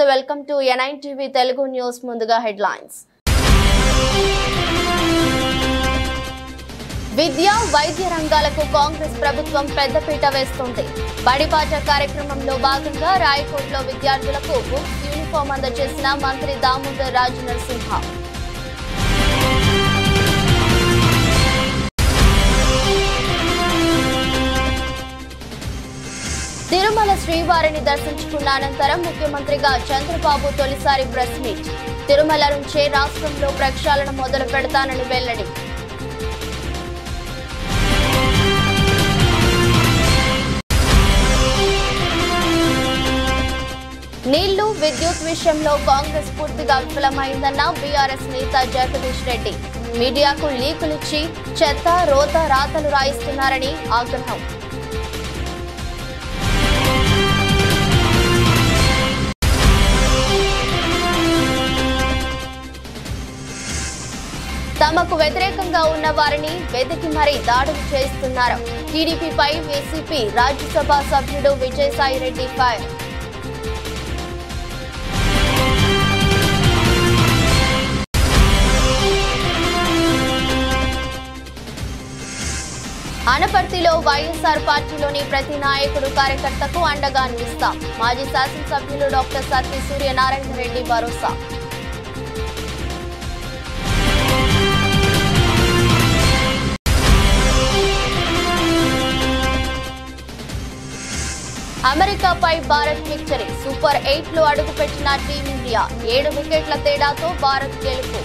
నమస్తే welcome to N9 TV Telugu news ముందుగా headlines విద్యా వైద్య రంగాలకు కాంగ్రెస్ ప్రభుత్వం పెద్దపీట వేస్తుంది బడిబాట కార్యక్రమంలో భాగంగా రాయకోట్లో విద్యార్థులకు బుక్స్ యూనిఫామ్ అందజేసిన మంత్రి దామోదర్ రాజు నరసింహ తిరుమల శ్రీవారిని దర్శించుకున్న అనంతరం ముఖ్యమంత్రిగా చంద్రబాబు తొలిసారి ప్రెస్ మీట్ తిరుమల నుంచే రాష్ట్రంలో ప్రక్షాళన మొదలు పెడతానని వెల్లడి నీళ్లు విద్యుత్ విషయంలో కాంగ్రెస్ పూర్తిగా విఫలమైందన్న బీఆర్ఎస్ నేత జగదీష్ రెడ్డి మీడియాకు లీకులిచ్చి చెత్త రోత రాతలు రాయిస్తున్నారని ఆగ్రహం తమకు వ్యతిరేకంగా ఉన్న వారిని వెతికి మరీ దాడులు చేస్తున్నారు టీడీపీపై వైసీపీ రాజ్యసభ సభ్యుడు విజయసాయి రెడ్డి ఫైర్ అనపర్తిలో వైఎస్ఆర్ పార్టీలోని ప్రతి నాయకుడు కార్యకర్తకు అండగా నిలుస్తాం మాజీ శాసనసభ్యులు డాక్టర్ సత్తి సూర్యనారాయణ రెడ్డి భరోసా అమెరికాపై భారత్ విక్టరీ సూపర్ 8 లో అడుగుపెట్టిన టీమిండియా 7 వికెట్ల తేడాతో భారత్ గెలుపు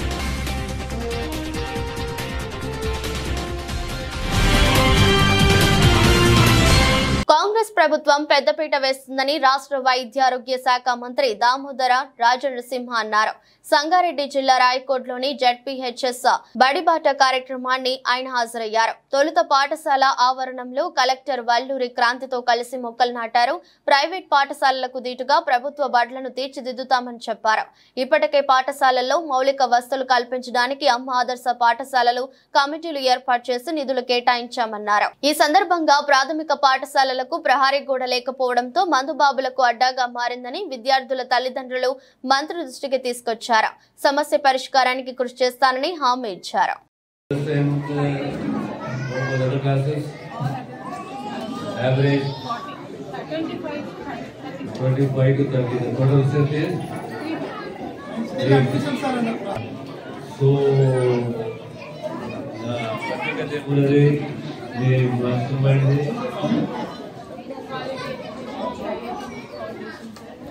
కాంగ్రెస్ ప్రభుత్వం పెద్దపీట వేస్తుందని రాష్ట్ర వైద్య ఆరోగ్య శాఖ మంత్రి దామోదర రాజు నరసింహ అన్నారు సంగారెడ్డి జిల్లా రాయకోట్లోని జెడ్పీహెచ్ఎస్ బడిబాట కార్యక్రమాన్ని ఆయన హాజరయ్యారు తొలుత పాఠశాల ఆవరణంలో కలెక్టర్ వల్లూరి క్రాంతితో కలిసి మొక్కలు నాటారు ప్రైవేట్ పాఠశాలలకు దీటుగా ప్రభుత్వ బడులను తీర్చిదిద్దుతామని చెప్పారు ఇప్పటికే పాఠశాలల్లో మౌలిక వసతులు కల్పించడానికి అమ్మ ఆదర్శ పాఠశాలలు కమిటీలు ఏర్పాటు చేసి నిధులు కేటాయించామన్నారు ఈ సందర్భంగా ప్రాథమిక పాఠశాలలకు ప్రహారీ గోడ లేకపోవడంతో మందుబాబులకు అడ్డాగా మారిందని విద్యార్థుల తల్లిదండ్రులు మంత్రి దృష్టికి తీసుకొచ్చారు సమస్య పరిష్కారానికి కృషి చేస్తానని హామీ ఇచ్చారు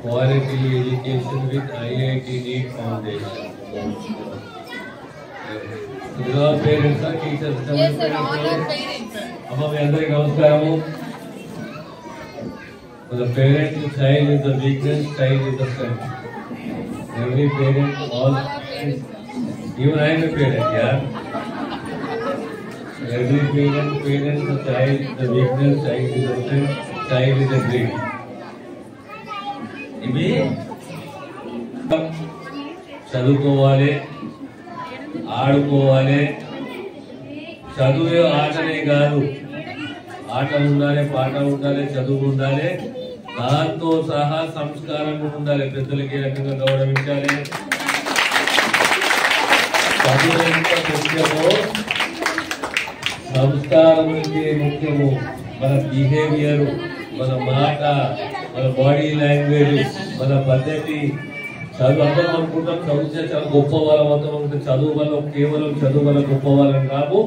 Quality education with IIT NEET Foundation. These are parents and teachers. Yes, sir, all are parents. Amma me andari namaskaramu. For the parent, the child is the weakness, child is the strength. Every parent, all parents, even I am a parent, yeah. Every parent, the child, the weakness, child is the strength, child is the dream. ఇవి చదువుకోవాలి ఆడుకోవాలి చదువే ఆటనే కాదు ఆట ఉండాలి పాట ఉండాలి చదువు ఉండాలి దాంతో సహా సంస్కారం ఉండాలి పెద్దలకి రకంగా గౌరవించాలి చదువు ఎంత ముఖ్యమో సంస్కారం ముఖ్యము మన బిహేవియర్ మన మాట మన బాడీ లాంగ్వేజ్ మన పద్ధతి చదువు అందరం అనుకుంటాం చదివితే చాలా గొప్ప వాళ్ళం అవుతాం చదువు వల్ల కేవలం చదువు వల్ల గొప్ప వాళ్ళని కాదు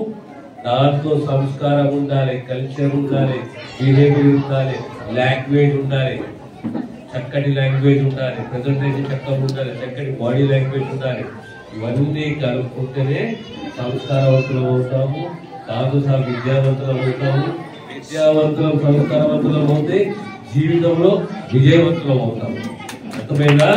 దాంతో సంస్కారం ఉండాలి కల్చర్ ఉండాలి బిహేవియర్ ఉండాలి లాంగ్వేజ్ ఉండాలి చక్కటి లాంగ్వేజ్ ఉండాలి ప్రజెంటేషన్ చక్కగా ఉండాలి చక్కటి బాడీ లాంగ్వేజ్ ఉండాలి ఇవన్నీ కలుపుకుంటేనే సంస్కారవంతులు అవుతాము దాంతో సహా విద్యావంతులం అవుతాము విద్యావంతులం సంస్కారవంతులం అవుతే జీవితంలో విజయవంతులం అవుతాం అర్థమైందా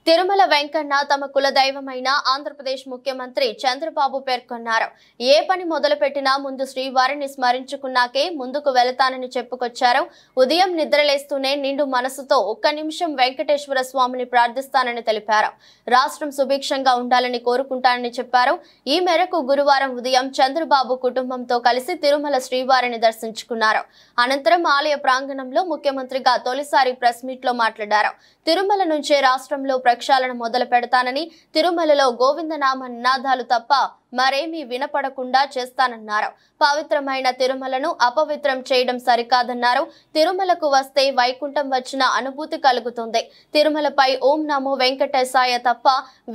తిరుమల వెంకన్న తమ కులదైవమైన ఆంధ్రప్రదేశ్ ముఖ్యమంత్రి చంద్రబాబు పేర్కొన్నారు. ఏ పని మొదలుపెట్టినా ముందు శ్రీవారిని స్మరించుకున్నాకే ముందుకు వెళతానని చెప్పుకొచ్చారు. ఉదయం నిద్రలేస్తూనే నిండు మనసుతో ఒక్క నిమిషం వెంకటేశ్వర స్వామిని ప్రార్థిస్తానని తెలిపారు. రాష్ట్రం సుభిక్షంగా ఉండాలని కోరుకుంటానని చెప్పారు. ఈ మేరకు గురువారం ఉదయం చంద్రబాబు కుటుంబంతో కలిసి తిరుమల శ్రీవారిని దర్శించుకున్నారు. అనంతరం ఆలయ ప్రాంగణంలో ముఖ్యమంత్రిగా తొలిసారి ప్రెస్ మీట్ లో మాట్లాడారు. తిరుమల నుంచే రాష్ట్రంలో ప్రక్షాళన మొదలు పెడతానని, తిరుమలలో గోవిందనామ నినాదాలు తప్ప మరేమీ వినపడకుండా చేస్తానన్నారు. పవిత్రమైన తిరుమలను అపవిత్రం చేయడం సరికాదన్నారు. తిరుమలకు వస్తే వైకుంఠం వచ్చిన అనుభూతి కలుగుతుంది. తిరుమలపై ఓం నమో వెంకటేశాయ తప్ప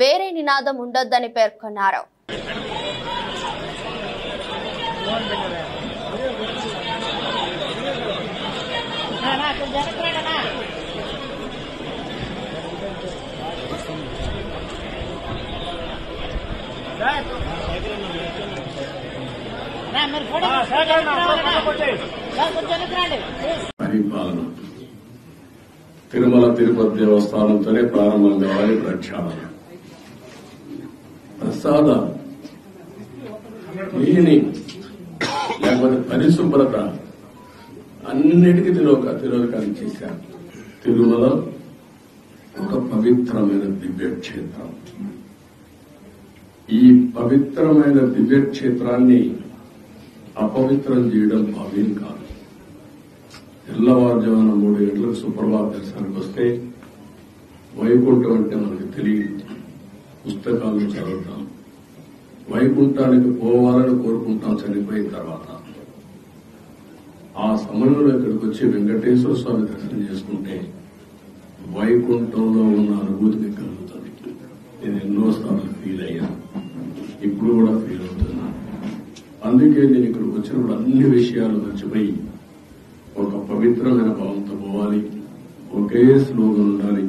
వేరే నినాదం ఉండొద్దని పేర్కొన్నారు. పరిపాలన తిరుమల తిరుపతి దేవస్థానంతోనే ప్రారంభం కావాలి. ప్రక్షాళన ప్రసాద నీని లేకపోతే పరిశుభ్రత అన్నిటికీ తిరోధకాన్ని చేశారు. తిరుమల ఒక పవిత్రమైన దివ్యక్షేత్రం. ఈ పవిత్రమైన దివ్యక్షేత్రాన్ని అపవిత్రం చేయడం భావ్యం కాదు. తెల్లవారుజామున 3 గంటలకు సుప్రభాత దర్శనానికి వస్తే వైకుంఠం అంటే మనకు తెలియదు. పుస్తకాలను చదువుతాం, వైకుంఠానికి పోవాలని కోరుకుంటాం చనిపోయిన తర్వాత. ఆ సమయంలో ఇక్కడికి వచ్చి వెంకటేశ్వర స్వామి దర్శనం చేసుకుంటే వైకుంఠంలో ఉన్న అనుభూతిని కలుగుతుంది. నేను ఎన్నోసార్లు ఫీల్ అయ్యాను, ఇప్పుడు కూడా ఫీల్ అవుతున్నా. అందుకే నేను ఇక్కడికి వచ్చినప్పుడు అన్ని విషయాలు మర్చిపోయి ఒక పవిత్రమైన భావంతో పోవాలి. ఒకే స్లోగన్ ఉండాలి.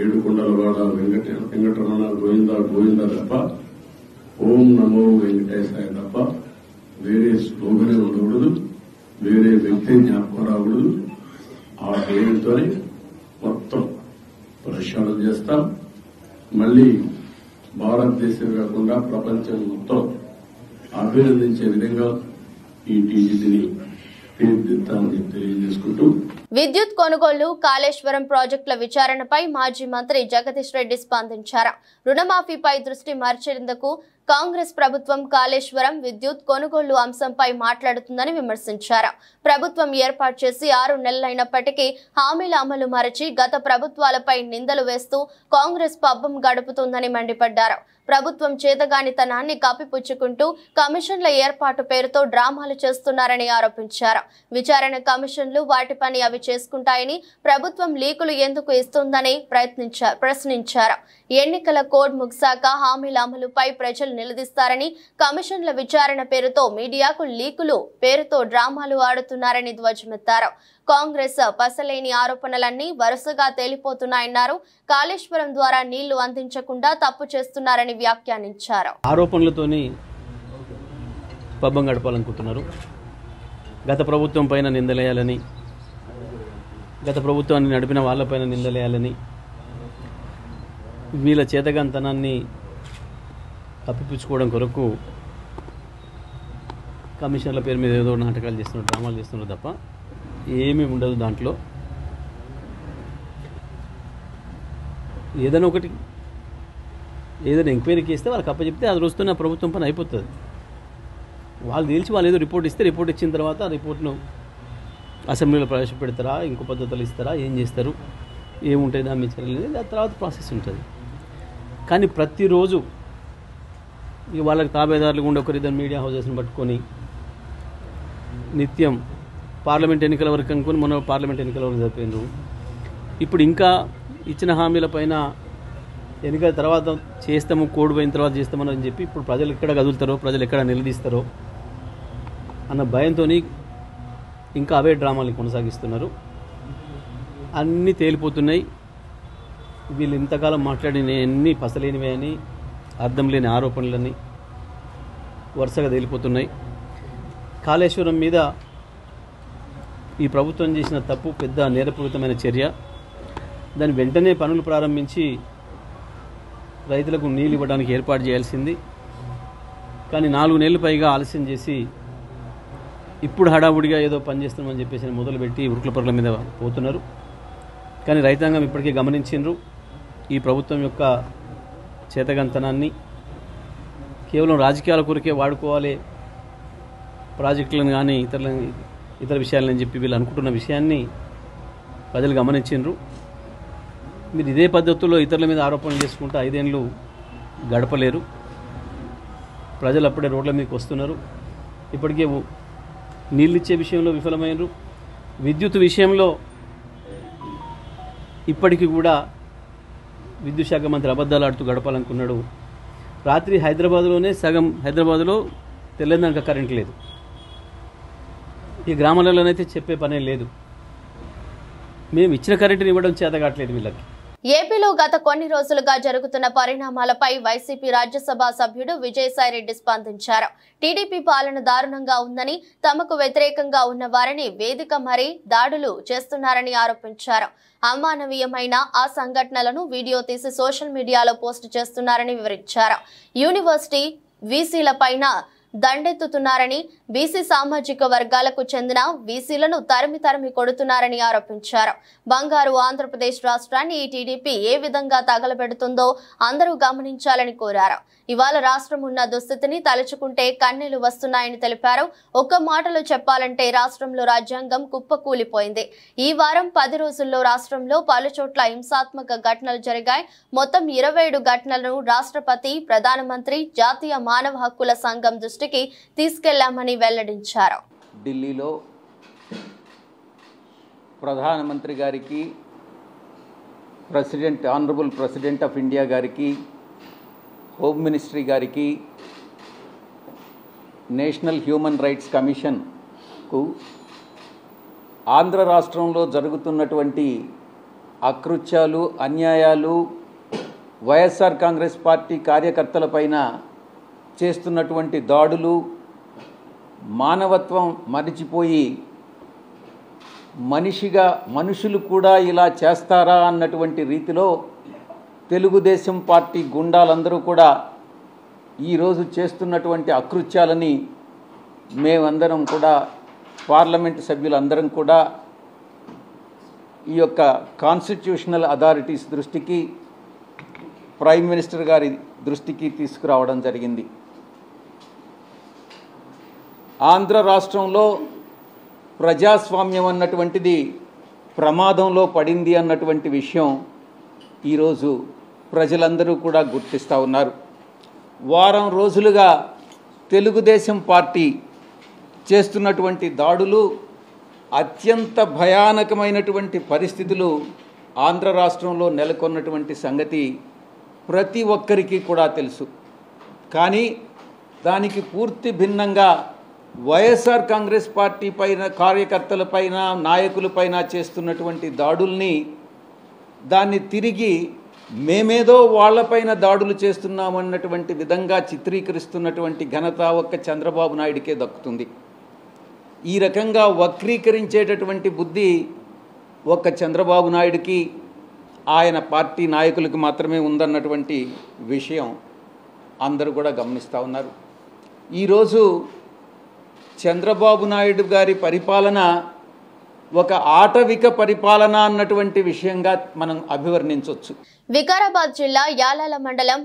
ఏడుకొండలవాడ వెంకటరమణ గోవింద గోవింద తప్ప, ఓం నమో వెంకటేశాయ తప్ప వేరే స్లోగనే ఉండకూడదు. వేరే వ్యక్తి జ్ఞాపకం రాకూడదు. ఆ పేరుతోనే మొత్తం ప్రక్షాళన చేస్తాం. మళ్లీ భారతదేశం కాకుండా ప్రపంచం మొత్తం అభినందించే విధంగా ఈ టీజీని తీర్చిదిద్దామని తెలియజేసుకుంటూ, విద్యుత్ కొనుగోలు, కాళేశ్వరం ప్రాజెక్టుల విచారణపై మాజీ మంత్రి జగదీష్ రెడ్డి స్పందించారు. రుణమాఫీపై దృష్టి మార్చేందుకు కాంగ్రెస్ ప్రభుత్వం కాళేశ్వరం విద్యుత్ కొనుగోలు అంశంపై మాట్లాడుతుందని విమర్శించారు. ప్రభుత్వం ఏర్పాటు చేసి 6 నెలలైనప్పటికీ హామీల అమలు మరచి గత ప్రభుత్వాలపై నిందలు వేస్తూ కాంగ్రెస్ పబ్బం గడుపుతుందని మండిపడ్డారు. ప్రభుత్వం చేతగానితనాన్ని కప్పిపుచ్చుకుంటూ కమిషన్ల ఏర్పాటు పేరుతో డ్రామాలు చేస్తున్నారని ఆరోపించారు. విచారణ కమిషన్లు వాటి పని అవి చేసుకుంటాయని, ప్రభుత్వం లీకులు ఎందుకు ఇస్తుందని ప్రశ్నించారు. ఎన్నికల కోడ్ ముగిశాక హామీల అమలుపై ప్రజలు నిలదీస్తారని, కమిషన్ల విచారణ పేరుతో మీడియాకు లీకులు పేరుతో డ్రామాలు ఆడుతున్నారని ధ్వజమెత్తారు. కాంగ్రెస్ పసలేని ఆరోపణలన్నీ వరుసగా తేలిపోతున్నాయన్నారు. కాళేశ్వరం ద్వారా నీళ్లు అందించకుండా తప్పు చేస్తున్నారని వ్యాఖ్యానించారు. ఆరోపణలతోని పబ్బం గడపాలనుకుంటున్నారు. గత ప్రభుత్వం పైన నిందలేయాలని, గత ప్రభుత్వాన్ని నడిపిన వాళ్ళపైన నిందలేయాలని, వీళ్ళ చేతగాంతనాన్ని కప్పిపుచ్చుకోవడం కొరకు కమిషన్ల పేరు మీద ఏదో నాటకాలు చేస్తున్నారు, డ్రామాలు చేస్తున్నారు తప్ప ఏమీ ఉండదు. దాంట్లో ఏదైనా ఒకటి ఏదైనా ఎంక్వైరీకి ఇస్తే వాళ్ళకి అప్పచెప్తే అది రోజుతోనే ఆ ప్రభుత్వం పని అయిపోతుంది. వాళ్ళు తెలిసి వాళ్ళు ఏదో రిపోర్ట్ ఇస్తే, రిపోర్ట్ ఇచ్చిన తర్వాత ఆ రిపోర్ట్ను అసెంబ్లీలో ప్రవేశపెడతారా, ఇంకో పద్ధతులు ఇస్తారా, ఏం చేస్తారు, ఏముంటాయి దాని మీద చర్యలు, దాని తర్వాత ప్రాసెస్ ఉంటుంది. కానీ ప్రతిరోజు వాళ్ళకి తాబేదారులు ఉండే ఒకరిద్దరు మీడియా హౌజెస్ని పట్టుకొని నిత్యం పార్లమెంట్ ఎన్నికల వరకు అనుకుని మొన్న పార్లమెంట్ ఎన్నికల వరకు జరిపోయినారు. ఇప్పుడు ఇంకా ఇచ్చిన హామీల పైన ఎన్నికల తర్వాత చేస్తాము, కోడ్ పోయిన తర్వాత చేస్తామని చెప్పి ఇప్పుడు ప్రజలు ఎక్కడ కదులుతారో, ప్రజలు ఎక్కడ నిలదీస్తారో అన్న భయంతో ఇంకా అవే డ్రామాలు కొనసాగిస్తున్నారు. అన్నీ తేలిపోతున్నాయి. వీళ్ళు ఇంతకాలం మాట్లాడిన అన్నీ పసలేనివే అని, అర్థం లేని ఆరోపణలని వరుసగా తేలిపోతున్నాయి. కాళేశ్వరం మీద ఈ ప్రభుత్వం చేసిన తప్పు పెద్ద నేరపూరితమైన చర్య. దాని వెంటనే పనులు ప్రారంభించి రైతులకు నీళ్ళు ఇవ్వడానికి ఏర్పాటు చేయాల్సింది. కానీ 4 నెలలు పైగా ఆలస్యం చేసి ఇప్పుడు హడావుడిగా ఏదో పని చేస్తున్నామని చెప్పేసి మొదలుపెట్టి ఉరుకుల పరుగుల మీద పోతున్నారు. కానీ రైతాంగం ఇప్పటికే గమనించిండ్రు ఈ ప్రభుత్వం యొక్క చేతగంతనాన్ని. కేవలం రాజకీయాల కొరకే వాడుకోవాలి ప్రాజెక్టులను కానీ ఇతర విషయాలని చెప్పి వీళ్ళు అనుకుంటున్న విషయాన్ని ప్రజలు గమనించిండ్రు. మీరు ఇదే పద్ధతుల్లో ఇతరుల మీద ఆరోపణలు చేసుకుంటూ 5 ఏళ్ళు గడపలేరు. ప్రజలు అప్పుడే రోడ్ల మీదకి వస్తున్నారు. ఇప్పటికే నీళ్ళు ఇచ్చే విషయంలో విఫలమైనరు. విద్యుత్ విషయంలో ఇప్పటికీ కూడా విద్యుత్ శాఖ మంత్రి అబద్ధాలు ఆడుతూ గడపాలనుకున్నాడు. రాత్రి హైదరాబాద్లోనే సగం హైదరాబాద్లో తెల్లందాక కరెంట్ లేదు. ఈ గ్రామాలలోనైతే చెప్పే పనే లేదు. మేము ఇచ్చిన కరెంటుని ఇవ్వడం చేత కావట్లేదు వీళ్ళకి. ఏపీలో గత కొన్ని రోజులుగా జరుగుతున్న పరిణామాలపై వైసీపీ రాజ్యసభ సభ్యుడు విజయసాయిరెడ్డి స్పందించారు. టీడీపీ పాలన దారుణంగా ఉందని, తమకు వ్యతిరేకంగా ఉన్న వారిని వేదిక మరీ దాడులు చేస్తున్నారని ఆరోపించారు. అమానవీయమైన ఆ సంఘటనలను వీడియో తీసి సోషల్ మీడియాలో పోస్టు చేస్తున్నారని వివరించారు. యూనివర్సిటీ వీసీల పైన దండెత్తుతున్నారని, బీసీ సామాజిక వర్గాలకు చెందిన బీసీలను తరిమి కొడుతున్నారని ఆరోపించారు. బంగారు ఆంధ్రప్రదేశ్ రాష్ట్రాన్ని ఈ టీడీపీ ఏ విధంగా తగలబెడుతుందో అందరూ గమనించాలని కోరారు. ఇవాళ రాష్ట్రం ఉన్న దుస్థితిని తలుచుకుంటే కన్నీళ్లు వస్తున్నాయని తెలిపారు. ఒక్క మాటలో చెప్పాలంటే రాష్ట్రంలో రాజ్యాంగం కుప్పకూలిపోయింది. ఈ వారం 10 రోజుల్లో రాష్ట్రంలో పలుచోట్ల హింసాత్మక ఘటనలు జరిగాయి. మొత్తం 27 ఘటనలను రాష్ట్రపతి, ప్రధానమంత్రి, జాతీయ మానవ హక్కుల సంఘం దృష్టికి తీసుకెళ్లామని వెల్లడించారు. ఢిల్లీలో ప్రధానమంత్రి గారికి, ఆనరబుల్ ప్రెసిడెంట్ ఆఫ్ ఇండియా గారికి, హోమ్ మినిస్ట్రీ గారికి, నేషనల్ హ్యూమన్ రైట్స్ కమిషన్కు ఆంధ్ర రాష్ట్రంలో జరుగుతున్నటువంటి అకృత్యాలు, అన్యాయాలు, వైఎస్ఆర్ కాంగ్రెస్ పార్టీ కార్యకర్తలపైన చేస్తున్నటువంటి దాడులు, మానవత్వం మరిచిపోయి మనుషులు కూడా ఇలా చేస్తారా అన్నటువంటి రీతిలో తెలుగుదేశం పార్టీ గుండాలందరూ కూడా ఈరోజు చేస్తున్నటువంటి అకృత్యాలని మేమందరం కూడా, పార్లమెంటు సభ్యులందరం కూడా ఈ యొక్క కాన్స్టిట్యూషనల్ అథారిటీస్ దృష్టికి, ప్రైమ్ మినిస్టర్ గారి దృష్టికి తీసుకురావడం జరిగింది. ఆంధ్ర రాష్ట్రంలో ప్రజాస్వామ్యం అన్నటువంటిది ప్రమాదంలో పడింది అన్నటువంటి విషయం ఈరోజు ప్రజలందరూ కూడా గుర్తిస్తూ ఉన్నారు. వారం రోజులుగా తెలుగుదేశం పార్టీ చేస్తున్నటువంటి దాడులు, అత్యంత భయానకమైనటువంటి పరిస్థితులు ఆంధ్ర రాష్ట్రంలో నెలకొన్నటువంటి సంగతి ప్రతి ఒక్కరికి కూడా తెలుసు. కానీ దానికి పూర్తి భిన్నంగా వైఎస్ఆర్ కాంగ్రెస్ పార్టీ పైన, కార్యకర్తలపైన, నాయకులపైన చేస్తున్నటువంటి దాడుల్ని, దాన్ని తిరిగి మేమేదో వాళ్లపైన దాడులు చేస్తున్నామన్నటువంటి విధంగా చిత్రీకరిస్తున్నటువంటి ఘనత ఒక్క చంద్రబాబు నాయుడికే దక్కుతుంది. ఈ రకంగా వక్రీకరించేటటువంటి బుద్ధి ఒక్క చంద్రబాబు నాయుడికి, ఆయన పార్టీ నాయకులకు మాత్రమే ఉందన్నటువంటి విషయం అందరూ కూడా గమనిస్తూ ఉన్నారు. ఈరోజు చంద్రబాబు నాయుడు గారి పరిపాలన ఒక ఆటవిక పరిపాలన అన్నటువంటి విషయంగా మనం అభివర్ణించవచ్చు. వికారాబాద్ జిల్లా యాలాల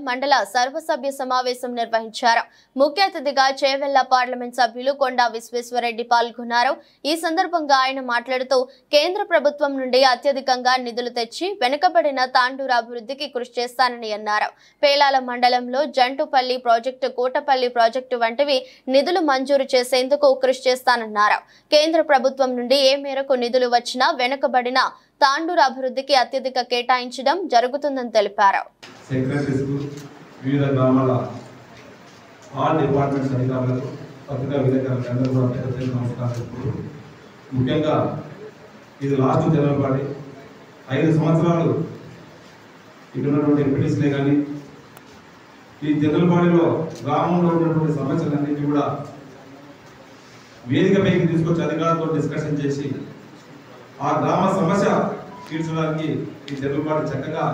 మండల సర్వసభ్య సమావేశం నిర్వహించారు. ముఖ్య అతిథిగా చేవెళ్ల పార్లమెంట్ సభ్యులు కొండా విశ్వేశ్వరరెడ్డి పాల్గొన్నారు. ఈ సందర్భంగా ఆయన మాట్లాడుతూ కేంద్ర ప్రభుత్వం నుండి అత్యధికంగా నిధులు తెచ్చి వెనుకబడిన తాండూరు అభివృద్ధికి కృషి చేస్తానని అన్నారు. పేలాల మండలంలో జంటుపల్లి ప్రాజెక్టు, కోటపల్లి ప్రాజెక్టు వంటివి నిధులు మంజూరు చేసేందుకు కృషి చేస్తానన్నారు. కేంద్ర ప్రభుత్వం నుండి ఏ మేరకు నిధులు వచ్చినా వెనుకబడిన తాండూరు అభివృద్ధికి అత్యధిక కేటాయించడం జరుగుతుందని తెలిపారు. ముఖ్యంగా ఇది లాస్ట్ జనవరి 5 సంవత్సరాలు ఇక్కడ ఉన్నటువంటి ఎంపీటీసీలే కానీ ఈ జనరల్పాడిలో గ్రామంలో ఉన్నటువంటి సమస్యలన్నింటినీ కూడా వేదిక పైకి తీసుకొచ్చి అధికారులతో డిస్కషన్ చేసి ఆ గ్రామ సమస్య తీర్చడానికి ఈ తెలుగుబాటు చక్కగా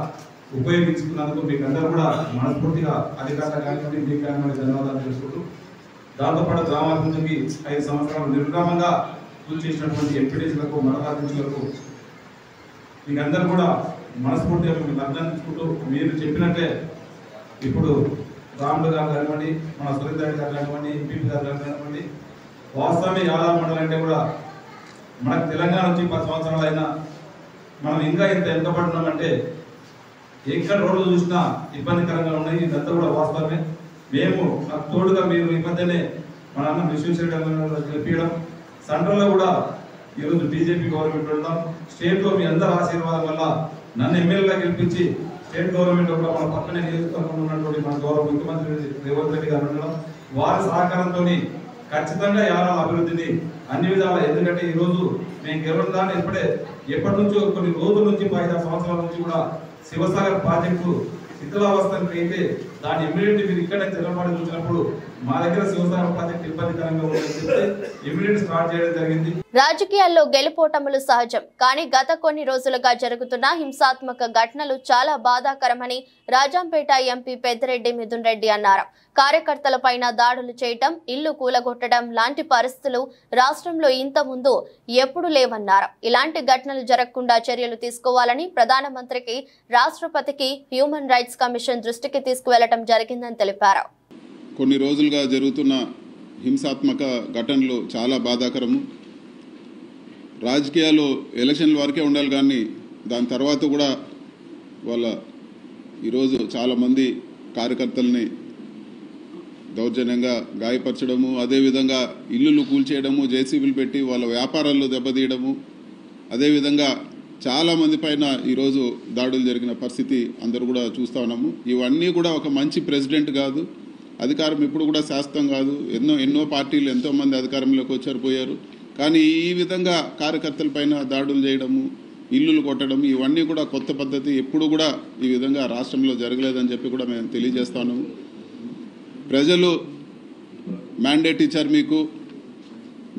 ఉపయోగించుకున్నందుకు మీకు అందరూ కూడా మనస్ఫూర్తిగా అధికారులు కానివ్వండి మీకు కానివ్వండి ధన్యవాదాలు తెలుసుకుంటూ దాంతోపాటు గ్రామాభివృద్ధికి 5 సంవత్సరాలు నిర్విరామంగా కృషి చేసినటువంటి ఎంపీటీసీలకు మండలాధ్యక్షులకు మీకు అందరూ కూడా మనస్ఫూర్తిగా మీకు అభినందించుకుంటూ మీరు చెప్పినట్టే ఇప్పుడు రాముడు గారు కానివ్వండి మన సురేంద్ర రెడ్డి గారు కానివ్వండి ఎంపీపీ గారు కానివ్వండి వాస్తవమే యాదాద్రి మండలం అంటే కూడా మనకు తెలంగాణ వచ్చి 10 సంవత్సరాలు అయినా మనం ఇంకా ఇంత వెనుకబడుతున్నామంటే ఎక్కడ రోడ్లు చూసినా ఇబ్బందికరంగా ఉన్నాయి. ఇదంతా కూడా వాస్తవమే. మేము నాకు తోడుగా మీరు ఈ మధ్యనే మన అన్న విశ్వేశ్వరరెడ్డి గెలిపించడం, సెంట్రల్లో కూడా ఈరోజు బీజేపీ గవర్నమెంట్ ఉండడం, స్టేట్లో మీ అందరి ఆశీర్వాదం వల్ల నన్ను ఎమ్మెల్యేగా గెలిపించి స్టేట్ గవర్నమెంట్ కూడా మన పక్కనే నియోజకవర్గంలో ఉన్నటువంటి మన గౌరవ ముఖ్యమంత్రి రేవంత్ రెడ్డి గారు ఉండడం, వారి సహకారంతో ఖచ్చితంగా యాదాద్రి అభివృద్ధిని అన్ని విధాలా, ఎందుకంటే ఈరోజు మేము గెలవడం ఎప్పటి నుంచో కొన్ని రోజుల నుంచి 5-6 సంవత్సరాల నుంచి కూడా శివసాగర్ ప్రాజెక్టు శిథిలావస్థకి అయితే దాని ఇమ్మీడియట్ మీరు ఇక్కడ తెలంగాణ చూసినప్పుడు మా దగ్గర శివసాగర్ ప్రాజెక్ట్ ఇబ్బందికరంగా ఉందని చెప్తే ఇమ్మీడియట్ స్టార్ట్ చేయడం జరిగింది. రాజకీయాల్లో గెలుపోటములు సహజం, కానీ గత కొన్ని రోజులుగా జరుగుతున్న హింసాత్మక ఘటనలు చాలా బాధాకరమని రాజంపేట ఎంపీ పెద్దిరెడ్డి మిథున్ రెడ్డి అన్నారు. కార్యకర్తలపైన దాడులు చేయటం, ఇల్లు కూలగొట్టడం లాంటి పరిస్థితులు రాష్ట్రంలో ఇంత ముందు ఎప్పుడూ లేవన్నారు. ఇలాంటి ఘటనలు జరగకుండా చర్యలు తీసుకోవాలని ప్రధానమంత్రికి, రాష్ట్రపతికి హ్యూమన్ రైట్స్ కమిషన్ దృష్టికి తీసుకువెళ్లడం జరిగిందని తెలిపారు. కొన్ని రోజులుగా జరుగుతున్న హింసాత్మక ఘటనలు చాలా బాధాకరము. రాజకీయాలు ఎలక్షన్ల వరకే ఉండాలి, కానీ దాని తర్వాత కూడా వాళ్ళ ఈరోజు చాలామంది కార్యకర్తల్ని దౌర్జన్యంగా గాయపరచడము, అదేవిధంగా ఇల్లులు కూల్చేయడము, జేసీబీలు పెట్టి వాళ్ళ వ్యాపారాల్లో దెబ్బతీయడము, అదేవిధంగా చాలామంది పైన ఈరోజు దాడులు జరిగిన పరిస్థితి అందరూ కూడా చూస్తూ ఉన్నాము. ఇవన్నీ కూడా ఒక మంచి ప్రెసిడెంట్ కాదు, అధికారం ఇప్పుడు కూడా శాశ్వతం కాదు. ఎన్నో పార్టీలు ఎంతోమంది అధికారంలోకి వచ్చారు, పోయారు. కానీ ఈ విధంగా కార్యకర్తలపైన దాడులు చేయడము, ఇల్లులు కొట్టడం, ఇవన్నీ కూడా కొత్త పద్ధతి. ఎప్పుడు కూడా ఈ విధంగా రాష్ట్రంలో జరగలేదని చెప్పి కూడా మేము తెలియజేస్తాను. ప్రజలు మ్యాండేట్ ఇచ్చారు మీకు.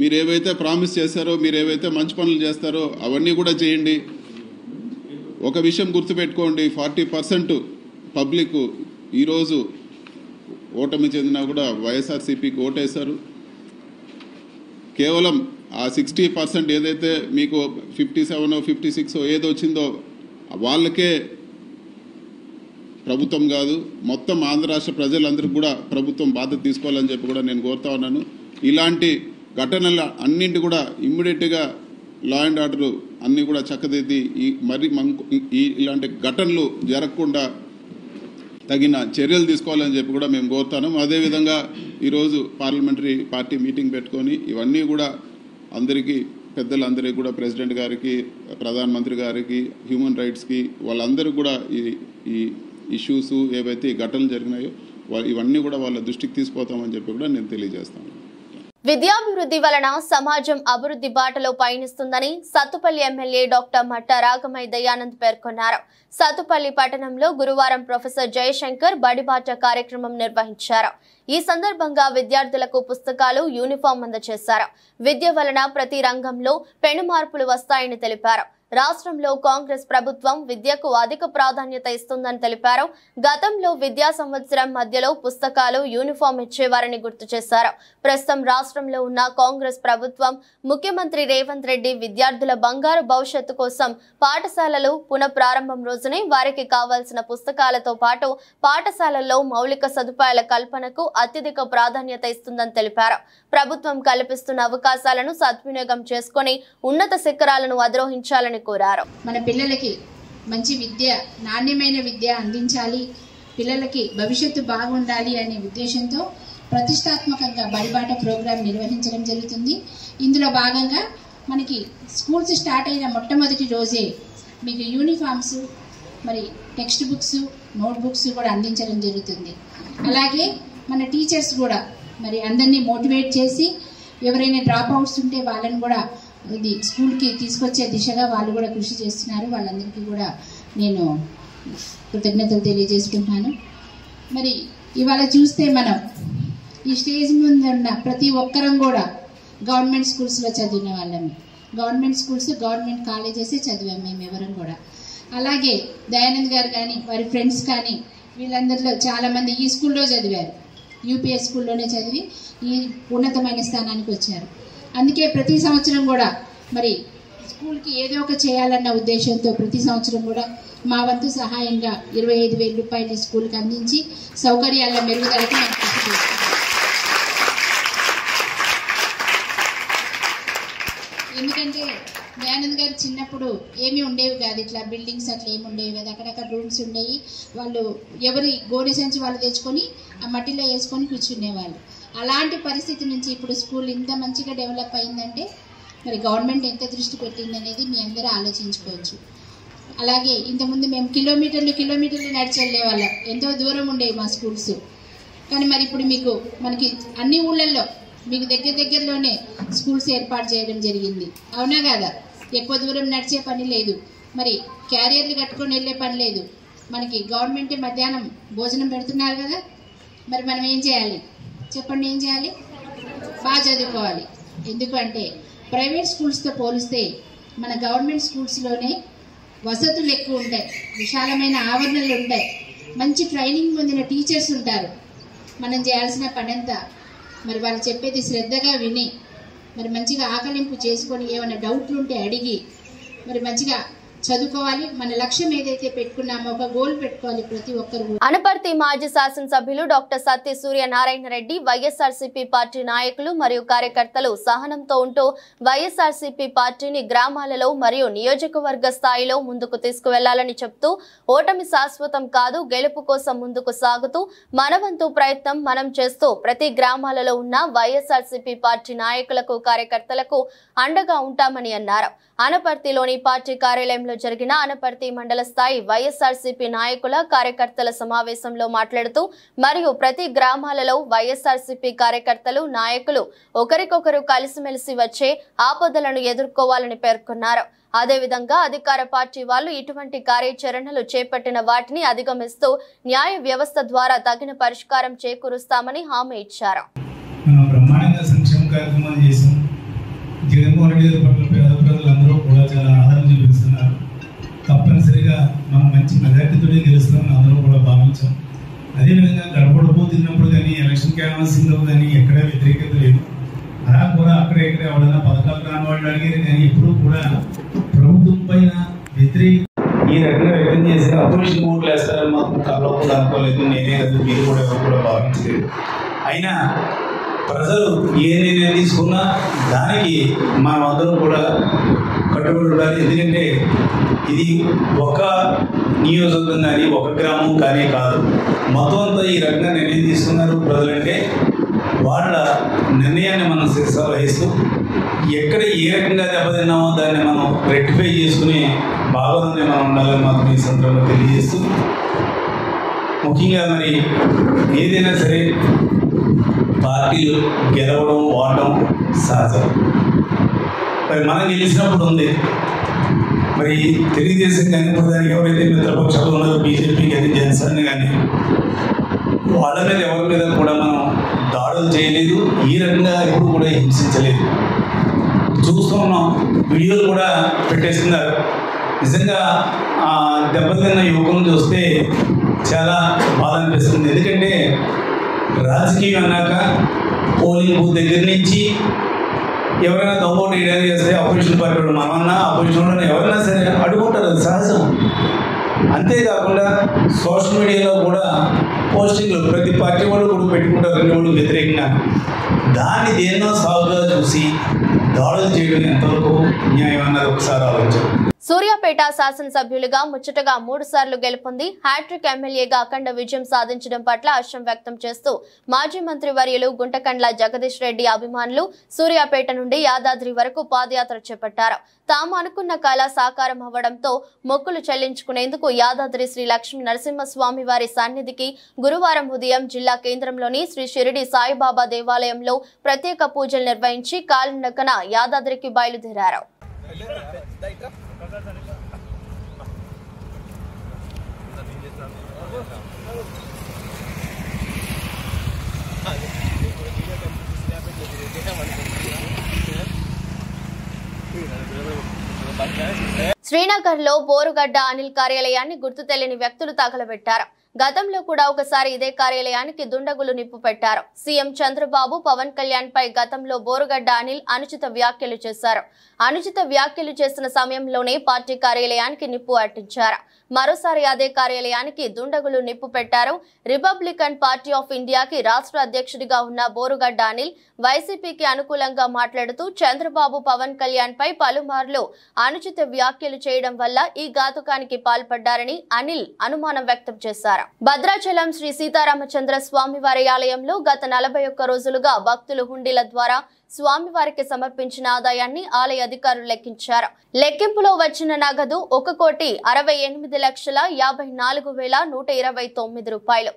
మీరు ఏవైతే ప్రామిస్ చేశారో, మీరు ఏవైతే మంచి పనులు చేస్తారో అవన్నీ కూడా చేయండి. ఒక విషయం గుర్తుపెట్టుకోండి, 40% పబ్లిక్ ఈరోజు ఓటమి చెందినా కూడా వైఎస్ఆర్సీపీకి ఓటేశారు. కేవలం ఆ 60% ఏదైతే మీకు 57 56 ఏదో వచ్చిందో వాళ్ళకే ప్రభుత్వం కాదు, మొత్తం ఆంధ్ర రాష్ట్ర ప్రజలందరికీ కూడా ప్రభుత్వం బాధ్యత తీసుకోవాలని చెప్పి కూడా నేను కోరుతా ఉన్నాను. ఇలాంటి ఘటనల అన్నింటి కూడా ఇమ్మీడియట్గా లా అండ్ ఆర్డర్ అన్నీ కూడా చక్కదిద్ది ఇలాంటి ఘటనలు జరగకుండా తగిన చర్యలు తీసుకోవాలని చెప్పి కూడా మేము కోరుతాను. అదేవిధంగా ఈరోజు పార్లమెంటరీ పార్టీ మీటింగ్ పెట్టుకొని ఇవన్నీ కూడా అందరికీ, పెద్దలందరికీ కూడా, ప్రెసిడెంట్ గారికి, ప్రధానమంత్రి గారికి, హ్యూమన్ రైట్స్కి, వాళ్ళందరూ కూడా ఈ ఇష్యూస్ ఏవైతే ఘటనలు జరిగినాయో ఇవన్నీ కూడా వాళ్ళ దృష్టికి తీసుకుపోతామని చెప్పి కూడా నేను తెలియజేస్తాను. విద్యాభివృద్ధి వలన సమాజం అభివృద్ధి బాటలో పయనిస్తుందని సత్తుపల్లి ఎమ్మెల్యే డాక్టర్ మట్టా రాగమయ్య దయానంద్ పేర్కొన్నారు. సత్తుపల్లి పట్టణంలో గురువారం ప్రొఫెసర్ జయశంకర్ బడిబాట కార్యక్రమం నిర్వహించారు. ఈ సందర్భంగా విద్యార్థులకు పుస్తకాలు, యూనిఫామ్ అందజేశారు. విద్య వలన ప్రతి రంగంలో పెను మార్పులు వస్తాయని తెలిపారు. రాష్ట్రంలో కాంగ్రెస్ ప్రభుత్వం విద్యకు అధిక ప్రాధాన్యత ఇస్తుందని తెలిపారు. గతంలో విద్యా సంవత్సరం మధ్యలో పుస్తకాలు, యూనిఫామ్ ఇచ్చేవారని గుర్తు చేశారు. ప్రస్తుతం రాష్ట్రంలో ఉన్న కాంగ్రెస్ ప్రభుత్వం, ముఖ్యమంత్రి రేవంత్ రెడ్డి విద్యార్థుల బంగారు భవిష్యత్తు కోసం పాఠశాలలు పునఃప్రారంభం రోజునే వారికి కావాల్సిన పుస్తకాలతో పాటు పాఠశాలల్లో మౌలిక సదుపాయాల కల్పనకు అత్యధిక ప్రాధాన్యత ఇస్తుందని తెలిపారు. ప్రభుత్వం కల్పిస్తున్న అవకాశాలను సద్వినియోగం చేసుకుని ఉన్నత శిఖరాలను అధిరోహించాలని కోరారు. మన పిల్లలకి మంచి విద్య, నాణ్యమైన విద్య అందించాలి, పిల్లలకి భవిష్యత్తు బాగుండాలి అనే ఉద్దేశంతో ప్రతిష్టాత్మకంగా బడిబాట ప్రోగ్రాం నిర్వహించడం జరుగుతుంది. ఇందులో భాగంగా మనకి స్కూల్స్ స్టార్ట్ అయిన మొట్టమొదటి రోజే మీకు యూనిఫామ్స్, మరి టెక్స్ట్ బుక్స్, నోట్ బుక్స్ కూడా అందించడం జరుగుతుంది. అలాగే మన టీచర్స్ కూడా మరి అందరినీ మోటివేట్ చేసి ఎవరైనా డ్రాప్ అవుట్స్ ఉంటే వాళ్ళని కూడా ఇది స్కూల్కి తీసుకొచ్చే దిశగా వాళ్ళు కూడా కృషి చేస్తున్నారు. వాళ్ళందరికీ కూడా నేను కృతజ్ఞతలు తెలియజేసుకుంటున్నాను. మరి ఇవాళ చూస్తే మనం ఈ స్టేజ్ ముందు ఉన్న ప్రతి ఒక్కరం కూడా గవర్నమెంట్ స్కూల్స్లో చదివిన వాళ్ళమే. గవర్నమెంట్ స్కూల్స్, గవర్నమెంట్ కాలేజెస్ చదివాం మేము ఎవరం కూడా. అలాగే దయానంద్ గారు కానీ వారి ఫ్రెండ్స్ కానీ వీళ్ళందరిలో చాలామంది ఈ స్కూల్లో చదివారు, యూపీఎస్ స్కూల్లోనే చదివి ఈ ఉన్నతమైన స్థానానికి వచ్చారు. అందుకే ప్రతి సంవత్సరం కూడా మరి స్కూల్కి ఏదో ఒక చేయాలన్న ఉద్దేశంతో ప్రతి సంవత్సరం కూడా మా వంతు సహాయంగా 25,000 రూపాయలు స్కూల్కి అందించి సౌకర్యాల మెరుగుదలకి మేము కృషి చేస్తాం. ఎందుకంటే దయానంద్ గారు చిన్నప్పుడు ఏమీ ఉండేవి కాదు, ఇట్లా బిల్డింగ్స్ అట్లా ఏమి ఉండేవి కాదు, అక్కడక్కడ రూమ్స్ ఉండేవి. వాళ్ళు ఎవరి గోనె సంచి వాళ్ళు తెచ్చుకొని ఆ మట్టిలో వేసుకొని కూర్చునేవాళ్ళు. అలాంటి పరిస్థితి నుంచి ఇప్పుడు స్కూల్ ఇంత మంచిగా డెవలప్ అయిందంటే మరి గవర్నమెంట్ ఎంత దృష్టి పెట్టింది అనేది మీ అందరూ ఆలోచించుకోవచ్చు. అలాగే ఇంతకుముందు మేము కిలోమీటర్లు నడిచి వెళ్ళేవాళ్ళం, ఎంతో దూరం ఉండేవి మా స్కూల్స్. కానీ మరి ఇప్పుడు మనకి అన్ని ఊళ్ళల్లో మీకు దగ్గరలోనే స్కూల్స్ ఏర్పాటు చేయడం జరిగింది, అవునా కాదా? ఎక్కువ దూరం నడిచే పని లేదు, మరి క్యారియర్లు కట్టుకొని వెళ్ళే పని లేదు. మనకి గవర్నమెంట్ మధ్యాహ్నం భోజనం పెడుతున్నారు కదా, మరి మనం ఏం చేయాలి చెప్పండి? ఏం చేయాలి? బాగా చదువుకోవాలి. ఎందుకంటే ప్రైవేట్ స్కూల్స్తో పోలిస్తే మన గవర్నమెంట్ స్కూల్స్లోనే వసతులు ఎక్కువ ఉంటాయి, విశాలమైన ఆవరణలు ఉంటాయి, మంచి ట్రైనింగ్ పొందిన టీచర్స్ ఉంటారు. మనం చేయాల్సిన పనంతా మరి వాళ్ళు చెప్పేది శ్రద్ధగా విని మరి మంచిగా ఆకలింపు చేసుకొని ఏమైనా డౌట్లు ఉంటే అడిగి మరి మంచిగా చదువుకోవాలి. మన లక్ష్యం ఏదైతే పెట్టుకున్నామో ఒక గోల్ పెట్టుకోవాలి ప్రతి ఒక్కరు. అనపర్తి మాజీ శాసనసభ్యులు డాక్టర్ సత్య సూర్యనారాయణ రెడ్డి వైఎస్ఆర్సీపీ పార్టీ నాయకులు మరియు కార్యకర్తలు సహనంతో ఉంటూ వైఎస్ఆర్సీపీ పార్టీని గ్రామాలలో మరియు నియోజకవర్గ స్థాయిలో ముందుకు తీసుకువెళ్లాలని చెప్తూ ఓటమి శాశ్వతం కాదు, గెలుపు కోసం ముందుకు సాగుతూ మనవంతు ప్రయత్నం మనం చేస్తూ ప్రతి గ్రామాలలో ఉన్న వైఎస్ఆర్సీపీ పార్టీ నాయకులకు కార్యకర్తలకు అండగా ఉంటామని అన్నారు. అనపర్తిలోని పార్టీ కార్యాలయంలో జరిగిన అనపర్తి మండల స్థాయి వైఎస్ఆర్సీపీ నాయకుల కార్యకర్తల సమావేశంలో మాట్లాడుతూ మరియు ప్రతి గ్రామాలలో వైఎస్ఆర్సీపీ కార్యకర్తలు నాయకులు ఒకరికొకరు కలిసిమెలిసి వచ్చే ఆపదలను ఎదుర్కోవాలని పేర్కొన్నారు. అదేవిధంగా అధికార పార్టీ వాళ్ళు ఇటువంటి కార్యాచరణలు చేపట్టిన వాటిని అధిగమిస్తూ న్యాయ వ్యవస్థ ద్వారా తగిన పరిష్కారం చేకూరుస్తామని హామీ ఇచ్చారు. జగన్మోహన్ రెడ్డి గారి పట్ల పేద ప్రజలందరూ కూడా చాలా ఆదరణ చూపిస్తున్నారు. తప్పనిసరిగా మనం మంచి మెజార్టీతోనే గెలుస్తామని అందరూ కూడా భావించాం. అదేవిధంగా గడపడబో తిన్నప్పుడు కానీ ఎలక్షన్ క్యాన్వాసింగ్లో కానీ ఎక్కడా వ్యతిరేకత లేదు. అలా కూడా అక్కడెక్కడ ఎవరైనా పథకాలు రాని వాళ్ళు అడిగారు కానీ ఎప్పుడూ కూడా ప్రభుత్వం పైన వ్యతిరేక ఈ రకంగా వ్యక్తం చేసి అపోజిషన్ ఓట్లు వేస్తారని మాకు కల్లో కూడా అనుకోలేదు. నేనే కదా, మీరు కూడా ఎవరు కూడా భావించలేదు. అయినా ప్రజలు ఏ నిర్ణయం తీసుకున్నా దానికి మనం అందరం కూడా కట్టుబడి ఉండాలి. ఎందుకంటే ఇది ఒక నియోజకవర్గం కానీ ఒక గ్రామం కానీ కాదు, మొత్తం అంతా ఈ రకంగా నిర్ణయం తీసుకున్నారు ప్రజలంటే వాళ్ళ నిర్ణయాన్ని మనం శిరస వహిస్తూ ఎక్కడ ఏ రకంగా దెబ్బతిన్నామో దాన్ని మనం రెక్టిఫై చేసుకుని భాగంలోనే మనం ఉండాలని మాత్రం ఈ సందర్భంగా తెలియజేస్తూ, ముఖ్యంగా మరి ఏదైనా సరే పార్టీలు గెలవడం ఓడడం సహజం. మరి మనం గెలిచినప్పుడు ఉంది, మరి తెలుగుదేశం కానీ ఇప్పుడు దానికి ఎవరైతే మిత్రపక్షాలు ఉన్నారో బీజేపీ కానీ జనసేన కానీ వాళ్ళ మీద ఎవరి మీద కూడా మనం దాడులు చేయలేదు, ఈ రకంగా ఎప్పుడు కూడా హింసించలేదు. చూస్తున్నాం, వీడియోలు కూడా పెట్టేస్తున్నారు. నిజంగా ఆ దెబ్బతిన్న యువకులను చూస్తే చాలా బాధ అనిపిస్తుంది. ఎందుకంటే రాజకీయం అన్నాక పోలింగ్ బూత్ దగ్గర నుంచి ఎవరైనా దొంగోటు ఏదైనా చేస్తే అపోజిషన్ పార్టీ వాళ్ళు మనమన్నా అపోజిషన్లో ఎవరైనా సరే అడుగుంటారు, అది సహజం. అంతేకాకుండా సోషల్ మీడియాలో కూడా పోస్టింగ్లు ప్రతి పార్టీ వాళ్ళు కూడా పెట్టుకుంటారు, రెండు వాళ్ళు వ్యతిరేకంగా. దాన్ని దేన్నో సాగుగా చూసి దాడులు చేయడం ఎంతవరకు న్యాయం అన్నది ఒకసారి ఆలోచించారు. సూర్యాపేట శాసనసభ్యులుగా ముచ్చటగా 3 సార్లు గెలుపొంది హ్యాట్రిక్ ఎమ్మెల్యేగా అఖండ విజయం సాధించడం పట్ల హర్షం వ్యక్తం చేస్తూ మాజీ మంత్రి వర్యులు గుంటకండ్ల జగదీష్ రెడ్డి అభిమానులు సూర్యాపేట నుండి యాదాద్రి వరకు పాదయాత్ర చేపట్టారు. తాము అనుకున్న కళ సాకారం అవ్వడంతో మొక్కులు చెల్లించుకునేందుకు యాదాద్రి శ్రీ లక్ష్మీ నరసింహస్వామి వారి సన్నిధికి గురువారం ఉదయం జిల్లా కేంద్రంలోని శ్రీ షిరిడి సాయిబాబా దేవాలయంలో ప్రత్యేక పూజలు నిర్వహించి కాలినడకన యాదాద్రికి బయలుదేరారు. శ్రీనగర్లో బోరుగడ్డ అనిల్ కార్యాలయాన్ని గుర్తు తెలియని వ్యక్తులు తగలబెట్టారు. గతంలో కూడా ఒకసారి ఇదే కార్యాలయానికి దుండగులు నిప్పు పెట్టారు. సీఎం చంద్రబాబు పవన్ కళ్యాణ్ పై గతంలో బోరుగడ్డ అనిల్ అనుచిత వ్యాఖ్యలు చేశారు. అనుచిత వ్యాఖ్యలు చేసిన సమయంలోనే పార్టీ కార్యాలయానికి నిప్పు అంటించారు. మరోసారి అదే కార్యాలయానికి దుండగులు నిప్పు పెట్టారు. రిపబ్లికన్ పార్టీ ఆఫ్ ఇండియాకి రాష్ట్ర అధ్యక్షుడిగా ఉన్న బోరుగడ్డ అనిల్ వైసీపీకి అనుకూలంగా మాట్లాడుతూ చంద్రబాబు పవన్ కళ్యాణ్ పై పలుమార్లు అనుచిత వ్యాఖ్యలు చేయడం వల్ల ఈ ఘాతుకానికి పాల్పడ్డారని అనిల్ అనుమానం వ్యక్తం చేశారు. భద్రాచలం శ్రీ సీతారామచంద్ర స్వామివారి ఆలయంలో గత 41 రోజులుగా భక్తులు హుండీల ద్వారా స్వామివారికి సమర్పించిన ఆదాయాన్ని ఆలయ అధికారులు లెక్కించారు. లెక్కింపులో వచ్చిన నగదు 1,68,54,129 రూపాయలు,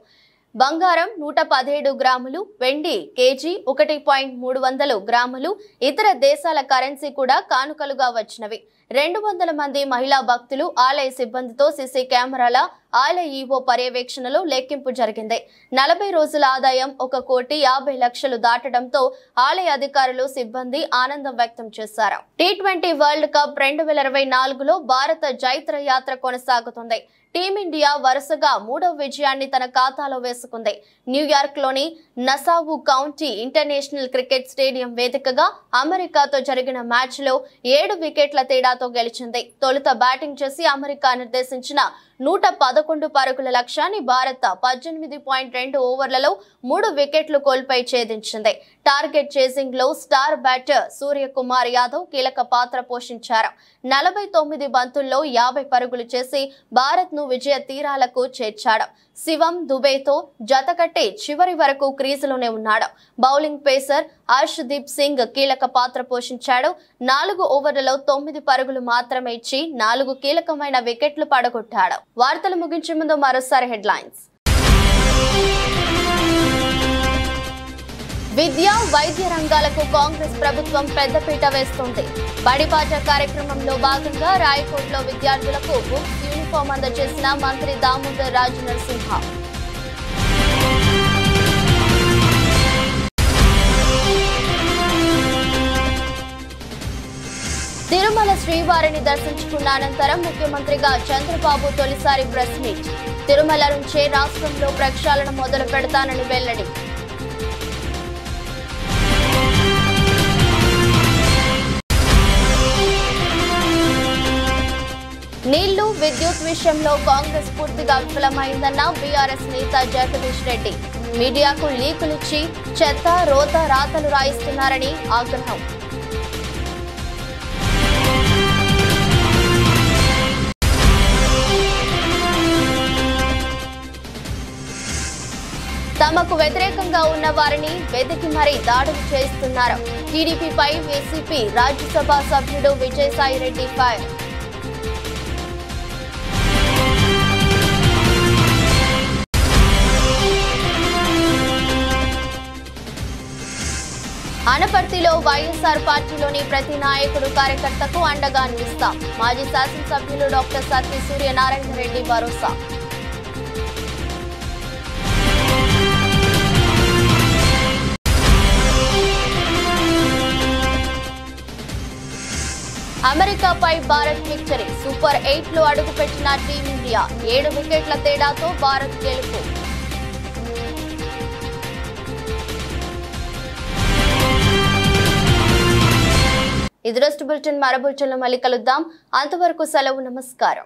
బంగారం 117 గ్రాములు, వెండి కేజీ 1.300 గ్రాములు, ఇతర దేశాల కరెన్సీ కూడా కానుకలుగా వచ్చినవి. 200 మంది మహిళా భక్తులు ఆలయ సిబ్బందితో సీసీ కెమెరాల ఆలయ ఈవో పర్యవేక్షణలో లెక్కింపు జరిగింది. 40 రోజుల ఆదాయం 1,50,00,000 దాటడంతో ఆలయ అధికారులు సిబ్బంది ఆనందం వ్యక్తం చేశారు. T20 వరల్డ్ కప్ 2024లో భారత జైత్ర యాత్ర కొనసాగుతుంది. టీమిండియా వరుసగా 3వ విజయాన్ని తన ఖాతాలో వేసుకుంది. న్యూయార్క్ లోని Nassau county international cricket stadium వేదికగా అమెరికాతో జరిగిన మ్యాచ్ లో 7 వికెట్ల తేడాతో గెలిచింది. తొలుత బ్యాటింగ్ చేసి అమెరికా నిర్దేశించిన 111 పరుగుల లక్ష్యాన్ని భారత్ 18.2 ఓవర్లలో 3 వికెట్లు కోల్పోయి ఛేదించింది. టార్గెట్ చేసింగ్ లో స్టార్ బ్యాటర్ సూర్యకుమార్ యాదవ్ కీలక పాత్ర పోషించారు. 49 బంతుల్లో 50 పరుగులు చేసి భారత్ ను విజయ తీరాలకు చేర్చాడు. శివం దుబేతో జతకట్టి చివరి వరకు క్రీజులోనే ఉన్నాడు. బౌలింగ్ పేసర్ హర్షదీప్ సింగ్ కీలక పాత్ర పోషించాడు. 4 ఓవర్లలో 9 పరుగులు మాత్రమే ఇచ్చి 4 కీలకమైన వికెట్లు పడగొట్టాడు. వార్తలు ముగించే ముందు మరోసారి హెడ్లైన్స్. విద్య, వైద్య రంగాలకు కాంగ్రెస్ ప్రభుత్వం పెద్దపీట వేస్తోంది. బడిబాట కార్యక్రమంలో భాగంగా రాయకోట్లో విద్యార్థులకు బుక్స్, యూనిఫామ్ అందజేసిన మంత్రి దామోదర్ రాజనరసింహ. తిరుమల శ్రీవారిని దర్శించుకున్న అనంతరం ముఖ్యమంత్రిగా చంద్రబాబు తొలిసారి ప్రెస్ మీట్. తిరుమల నుంచే రాష్ట్రంలో ప్రక్షాళన మొదలు పెడతానని వెల్లడి. నీళ్లు, విద్యుత్ విషయంలో కాంగ్రెస్ పూర్తిగా విఫలమైందన్న బీఆర్ఎస్ నేత జగదీష్ రెడ్డి. మీడియాకు లీకులిచ్చి చెత్త, రోత రాతలు రాయిస్తున్నారని ఆగ్రహం. తమకు వ్యతిరేకంగా ఉన్న వారిని వెతికి మరీ దాడులు చేస్తున్నారు. టీడీపీపై వైసీపీ రాజ్యసభ సభ్యుడు విజయసాయిరెడ్డి ఫైర్. అనపర్తిలో వైఎస్ఆర్ పార్టీలోని ప్రతి నాయకుడు, కార్యకర్తకు అండగా నిలుస్తాం. మాజీ శాసనసభ్యులు డాక్టర్ సత్తి సూర్యనారాయణ రెడ్డి భరోసా. అమెరికాపై భారత్ విక్టరీ. సూపర్ 8లో అడుగుపెట్టిన టీమిండియా 7 వికెట్ల తేడాతో భారత్ గెలుపు. ఇది రోజు బులెటిన్. మరో బులెటిన్లో మళ్ళీ కలుద్దాం. అంతవరకు సెలవు. నమస్కారం.